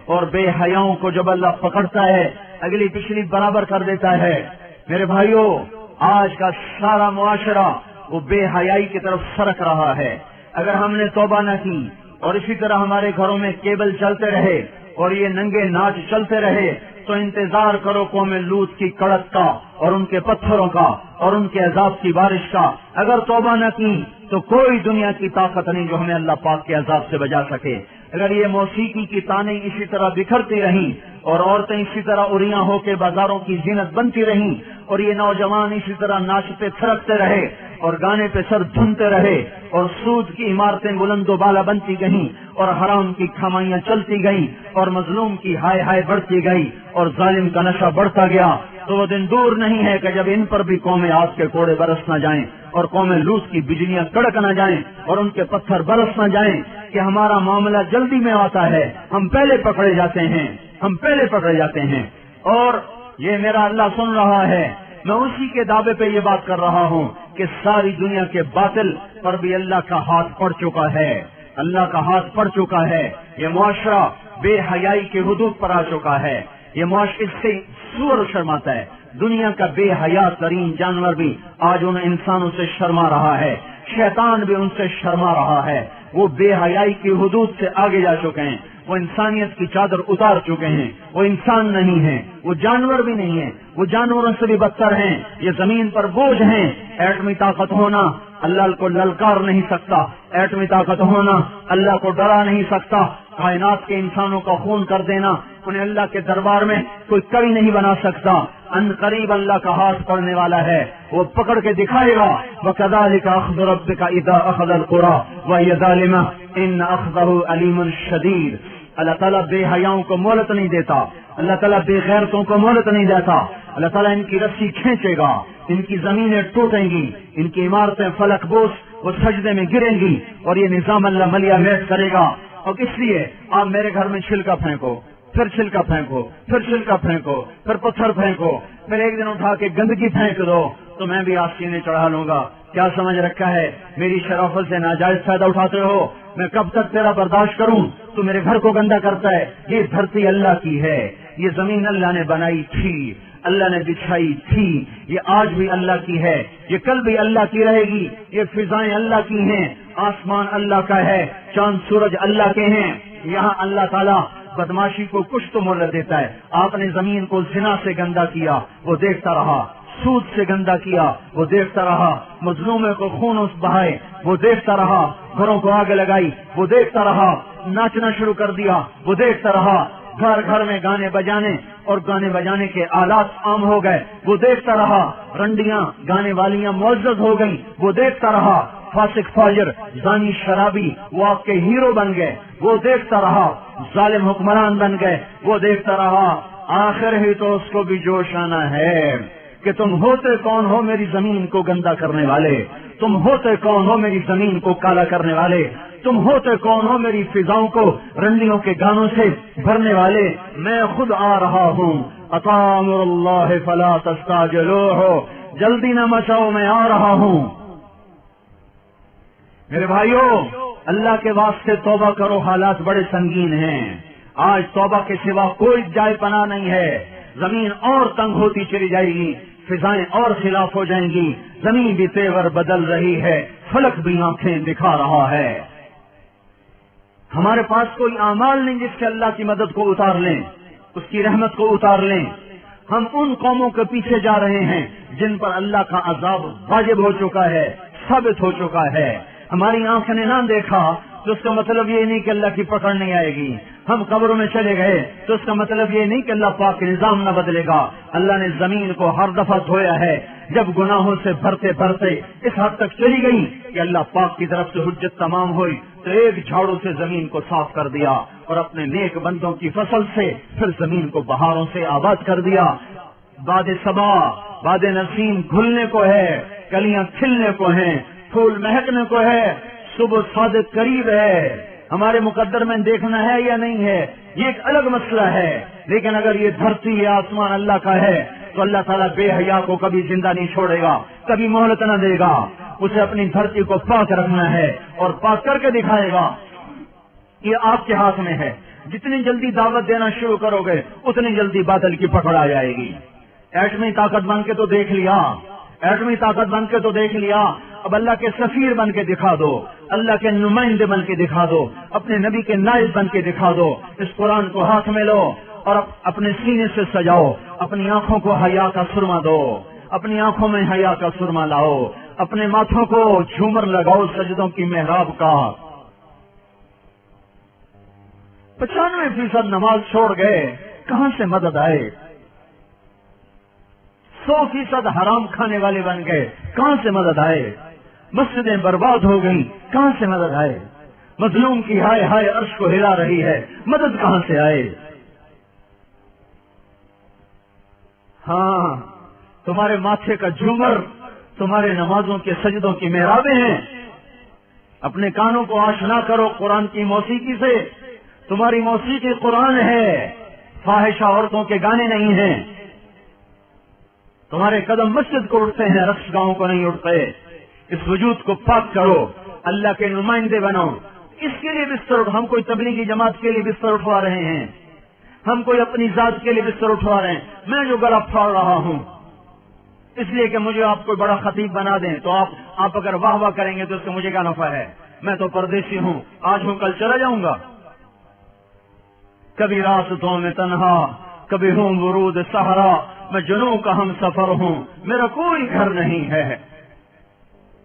اور بے حیاؤں کو جب اللہ پکڑتا ہے اگلی پچھلی برابر کر دیتا ہے۔ میرے بھائیوں، آج کا سارا معاشرہ وہ بے حیائی کی طرف سرک رہا ہے۔ اگر ہم نے توبہ نہ کی اور اسی طرح ہمارے گھروں میں کیبل چلتے رہے اور یہ ننگے ناچ چلتے رہے تو انتظار کرو قوم لوط کی کڑک کا اور ان کے پتھروں کا اور ان کے عذاب کی بارش کا۔ اگر توبہ نہ کی تو کوئی دنیا کی طاقت نہیں جو ہمیں اللہ پاک کے عذاب سے بچا سکے۔ اگر یہ موسیقی کی تانیں اسی طرح بکھرتی رہیں اور عورتیں اسی طرح اریاں ہو کے بازاروں کی زینت بنتی رہیں اور یہ نوجوان اسی طرح ناچتے تھرکتے رہے اور گانے پہ سر دھنتے رہے اور سود کی عمارتیں بلند و بالا بنتی گئیں اور حرام کی کھمائیاں چلتی گئیں اور مظلوم کی ہائے ہائے بڑھتی گئی اور ظالم کا نشہ بڑھتا گیا، تو وہ دن دور نہیں ہے کہ جب ان پر بھی قوم عاد کے کوڑے برس نہ جائیں اور قوم لوط کی بجلیاں کڑک نہ جائیں اور ان کے پتھر برس نہ جائیں کہ ہمارا معاملہ جلدی میں آتا ہے، ہم پہلے پکڑے جاتے ہیں اور یہ میرا اللہ سن رہا ہے۔ میں اسی کے دعوے پہ یہ بات کر رہا ہوں کہ ساری دنیا کے باطل پر بھی اللہ کا ہاتھ پڑ چکا ہے، اللہ کا ہاتھ پڑ چکا ہے۔ یہ معاشرہ بے حیائی کے حدود پر آ چکا ہے، یہ معاشرہ اس سے سور شرماتا ہے۔ دنیا کا بے حیا ترین جانور بھی آج ان انسانوں سے شرما رہا ہے، شیطان بھی ان سے شرما رہا ہے۔ وہ بے حیائی کی حدود سے آگے جا چکے ہیں، وہ انسانیت کی چادر اتار چکے ہیں، وہ انسان نہیں ہیں، وہ جانور بھی نہیں ہیں، وہ جانوروں سے بھی بدتر ہیں، یہ زمین پر بوجھ ہیں۔ ایٹمی طاقت ہونا اللہ کو للکار نہیں سکتا، ایٹمی طاقت ہونا اللہ کو ڈرا نہیں سکتا، کائنات کے انسانوں کا خون کر دینا انہیں اللہ کے دربار میں کوئی کبھی نہیں بنا سکتا۔ ان قریب اللہ کا ہاتھ پڑنے والا ہے، وہ پکڑ کے دکھائے گا۔ وَكَذَلِكَ أَخْذُ رَبِّكَ إِذَا أَخَذَ الْقُرَىٰ وَهِيَ ظَالِمَةٌ إِنَّ أَخْذَهُ أَلِيمٌ شَدِيدٌ۔ اللہ تعالیٰ بے حیاؤں کو مہلت نہیں دیتا، اللہ تعالیٰ بے غیرتوں کو مہلت نہیں دیتا۔ اللہ تعالیٰ ان کی رسی کھینچے گا، ان کی زمینیں ٹوٹیں گی، ان کی عمارتیں فلک بوس وہ سجدے میں گریں گی اور یہ نظام اللہ ملیا میٹ کرے گا۔ اور اس لیے آپ میرے گھر میں چھلکا پھینکو، پھر چھلکا پھینکو، پھر چھلکا پھینکو، پھر پتھر پھینکو، پھر ایک دن اٹھا کے گندگی پھینک دو تو میں بھی آستینے چڑھا لوں گا۔ کیا سمجھ رکھا ہے؟ میری شرافت سے ناجائز فائدہ اٹھاتے ہو، میں کب تک تیرا برداشت کروں؟ تو میرے گھر کو گندا کرتا ہے۔ یہ دھرتی اللہ کی ہے، یہ زمین اللہ نے بنائی تھی، اللہ نے بچھائی تھی، یہ آج بھی اللہ کی ہے، یہ کل بھی اللہ کی رہے گی۔ یہ فضائیں اللہ کی ہیں، آسمان اللہ کا ہے، چاند سورج اللہ کے ہیں۔ یہاں اللہ تعالیٰ بدماشی کو کچھ تو مہلت دیتا ہے۔ آپ نے زمین کو زنا سے گندا کیا، وہ دیکھتا رہا، سود سے گندا کیا، وہ دیکھتا رہا، مظلومے کو خون بہائے، وہ دیکھتا رہا، گھروں کو آگ لگائی، وہ دیکھتا رہا، ناچنا شروع کر دیا، وہ دیکھتا رہا، گھر گھر میں گانے بجانے اور گانے بجانے کے آلات عام ہو گئے، وہ دیکھتا رہا، رنڈیاں گانے والیاں معزز ہو گئی، وہ دیکھتا رہا، فاسق فاجر زانی شرابی وہ آپ کے ہیرو بن گئے، وہ دیکھتا رہا، ظالم حکمران بن گئے، وہ دیکھتا رہا۔ آخر ہی تو اس کو بھی جوش آنا ہے کہ تم ہوتے کون ہو میری زمین کو گندا کرنے والے، تم ہوتے کون ہو میری زمین کو کالا کرنے والے، تم ہوتے کون ہو میری فضاؤں کو رنڈیوں کے گانوں سے بھرنے والے۔ میں خود آ رہا ہوں، اتی امر اللہ فلا تستعجلوہ، جلدی نہ مچاؤ، میں آ رہا ہوں۔ میرے بھائیوں، اللہ کے واسطے توبہ کرو، حالات بڑے سنگین ہیں۔ آج توبہ کے سوا کوئی جائے پناہ نہیں ہے۔ زمین اور تنگ ہوتی چلی جائے گی، فضائیں اور خلاف ہو جائیں گی، زمین بھی تیور بدل رہی ہے، فلک بھی آنکھیں دکھا رہا ہے۔ ہمارے پاس کوئی اعمال نہیں جس سے اللہ کی مدد کو اتار لیں، اس کی رحمت کو اتار لیں۔ ہم ان قوموں کے پیچھے جا رہے ہیں جن پر اللہ کا عذاب واجب ہو چکا ہے، ثابت ہو چکا ہے۔ ہماری آنکھ نے نہ دیکھا تو اس کا مطلب یہ نہیں کہ اللہ کی پکڑ نہیں آئے گی۔ ہم قبروں میں چلے گئے تو اس کا مطلب یہ نہیں کہ اللہ پاک کے نظام نہ بدلے گا۔ اللہ نے زمین کو ہر دفعہ دھویا ہے، جب گناہوں سے بھرتے بھرتے اس حد تک چلی گئی کہ اللہ پاک کی طرف سے حجت تمام ہوئی تو ایک جھاڑو سے زمین کو صاف کر دیا اور اپنے نیک بندوں کی فصل سے پھر زمین کو بہاروں سے آباد کر دیا۔ باد صبا، باد نسیم کھلنے کو ہے، کلیاں کھلنے کو ہیں، پھول مہکنے کو ہے، صبح صادق قریب ہے۔ ہمارے مقدر میں دیکھنا ہے یا نہیں ہے یہ ایک الگ مسئلہ ہے، لیکن اگر یہ دھرتی یا آسمان اللہ کا ہے تو اللہ تعالیٰ بے حیا کو کبھی زندہ نہیں چھوڑے گا، کبھی مہلت نہ دے گا۔ اسے اپنی دھرتی کو پاک رکھنا ہے اور پاک کر کے دکھائے گا۔ یہ آپ کے ہاتھ میں ہے. جتنی جلدی دعوت دینا شروع کرو گے اتنی جلدی باطل کی پکڑ آ جائے گی. ایٹمی طاقت بن کے تو دیکھ لیا, ایٹمی طاقت بن کے تو دیکھ لیا, اب اللہ کے سفیر بن کے دکھا دو, اللہ کے نمائندے بن کے دکھا دو, اپنے نبی کے نائب بن کے دکھا دو. اس قرآن کو ہاتھ میں لو اور اپنے سینے سے سجاؤ, اپنی آنکھوں کو حیا کا سرما دو, اپنی آنکھوں میں حیا کا سرما لاؤ, اپنے ماتھوں کو جھومر لگاؤ سجدوں کی محراب کا. 95% نماز چھوڑ گئے, کہاں سے مدد آئے؟ 100% حرام کھانے والے بن گئے, کہاں سے مدد آئے؟ مسجدیں برباد ہو گئیں, کہاں سے مدد آئے؟ مظلوم کی ہائے ہائے عرش کو ہلا رہی ہے, مدد کہاں سے آئے؟ ہاں, تمہارے ماتھے کا جھومر تمہارے نمازوں کے سجدوں کی محرابیں ہیں. اپنے کانوں کو آشنا کرو قرآن کی موسیقی سے. تمہاری موسیقی قرآن ہے, فاحشہ عورتوں کے گانے نہیں ہیں. تمہارے قدم مسجد کو اٹھتے ہیں, رقص گاؤں کو نہیں اٹھتے. اس وجود کو پاک کرو, اللہ کے نمائندے بنو. اس کے لیے بستر, ہم کوئی تبلیغی جماعت کے لیے بستر اٹھوا رہے ہیں, ہم کوئی اپنی ذات کے لیے بستر اٹھوا رہے ہیں. میں جو گلا پھاڑ رہا ہوں اس لیے کہ مجھے آپ کو بڑا خطیب بنا دیں, تو آپ اگر واہ واہ کریں گے تو اس سے مجھے کیا نفع ہے؟ میں تو پردیسی ہوں, آج ہوں کل چلا جاؤں گا. کبھی راستوں میں تنہا, کبھی ہوں ورود صحرا, میں جنوں کا ہم سفر ہوں, میرا کوئی گھر نہیں ہے.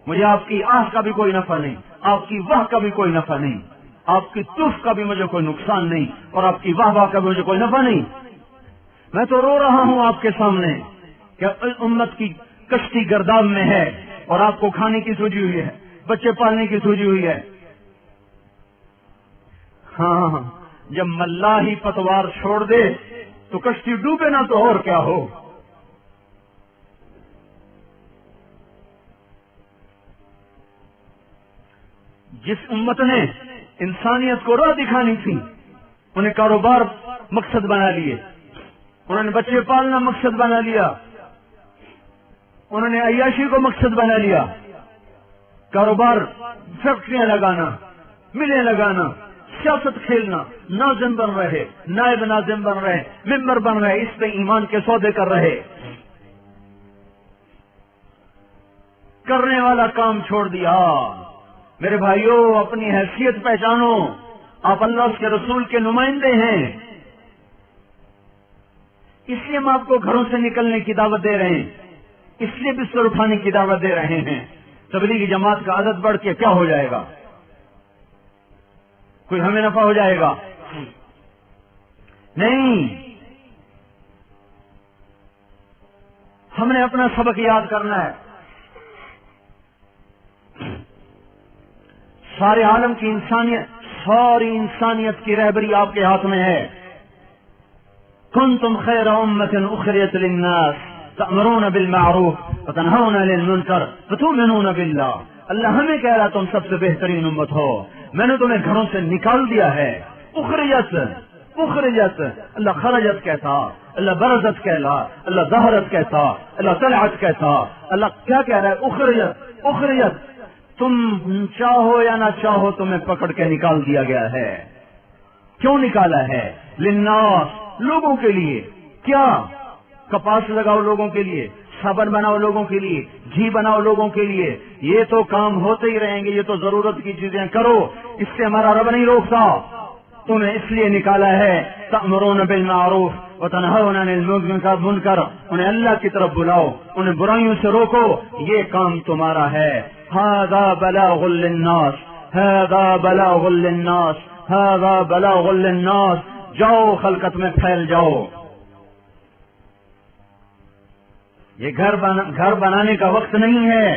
مجھے آپ کی آہ کا بھی کوئی نفع نہیں, آپ کی واہ کا بھی کوئی نفع نہیں, آپ کی تف کا بھی مجھے کوئی نقصان نہیں, اور آپ کی واہ واہ کا بھی مجھے کوئی نفع نہیں. میں تو رو رہا ہوں آپ کے سامنے کہ امت کی کشتی گرداب میں ہے, اور آپ کو کھانے کی سوچی ہوئی ہے, بچے پالنے کی سوچی ہوئی ہے. ہاں, جب ملاح ہی پتوار چھوڑ دے تو کشتی ڈوبے نہ تو اور کیا ہو. جس امت نے انسانیت کو راہ دکھانی تھی, انہیں کاروبار مقصد بنا لیے, انہوں نے بچے پالنا مقصد بنا لیا, انہوں نے عیاشی کو مقصد بنا لیا. کاروبار, فیکٹریاں لگانا, ملیں لگانا, سیاست کھیلنا, ناظم بن رہے, نائب ناظم بن رہے, ممبر بن رہے, اس پہ ایمان کے سودے کر رہے. کرنے والا کام چھوڑ دیا. میرے بھائیوں, اپنی حیثیت پہچانو, آپ اللہ اس کے رسول کے نمائندے ہیں. اس لیے ہم آپ کو گھروں سے نکلنے کی دعوت دے رہے ہیں, اس لیے بستر اٹھانے کی دعوت دے رہے ہیں. تبلیغی جماعت کا عدد بڑھ کے کیا ہو جائے گا؟ کوئی ہمیں نفع ہو جائے گا؟ نہیں. ہم نے اپنا سبق یاد کرنا ہے. سارے عالم کی انسانیت, ساری انسانیت کی رہبری آپ کے ہاتھ میں ہے. کنتم خیر امۃ اخرجت للناس تأمرون بالمعروف وتنہون عن المنکر وتؤمنون باللہ. اللہ ہمیں کہہ رہا تم سب سے بہترین امت ہو, میں نے تمہیں گھروں سے نکال دیا ہے. اخرجت, اخرجت, اللہ خرجت کہتا, اللہ برزت کہلا, اللہ ظہرت کہتا, اللہ طلعت کہتا. اللہ کیا کہہ رہا ہے؟ اخرجت, اخرجت. تم چاہو یا نہ چاہو تمہیں پکڑ کے نکال دیا گیا ہے. کیوں نکالا ہے؟ للناس, لوگوں کے لیے. کیا؟ کپاس لگاؤ لوگوں کے لیے, صابن بناؤ لوگوں کے لیے, گھی بناؤ لوگوں کے لیے. یہ تو کام ہوتے ہی رہیں گے, یہ تو ضرورت کی چیزیں کرو, اس سے ہمارا رب نہیں روکتا. تمہیں اس لیے نکالا ہے تأمرون بالمعروف وتنہون عن المنکر, انہیں اللہ کی طرف بلاؤ, انہیں برائیوں سے روکو, یہ کام تمہارا ہے. ھذا بلاغ للناس, ھذا بلاغ للناس, ھذا بلاغ للناس. جاؤ خلقت میں پھیل جاؤ. یہ گھر بنانے کا وقت نہیں ہے,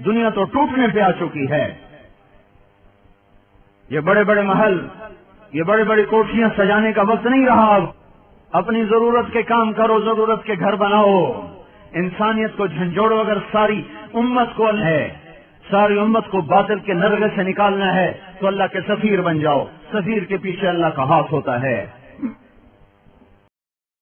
دنیا تو ٹوٹنے پہ آ چکی ہے. یہ بڑے بڑے محل, یہ بڑی بڑی کوٹھیاں سجانے کا وقت نہیں رہا. اپنی ضرورت کے کام کرو, ضرورت کے گھر بناؤ. انسانیت کو جھنجھوڑو. اگر ساری امت کو ہے, ساری امت کو باطل کے نرغے سے نکالنا ہے تو اللہ کے سفیر بن جاؤ. سفیر کے پیچھے اللہ کا ہاتھ ہوتا ہے.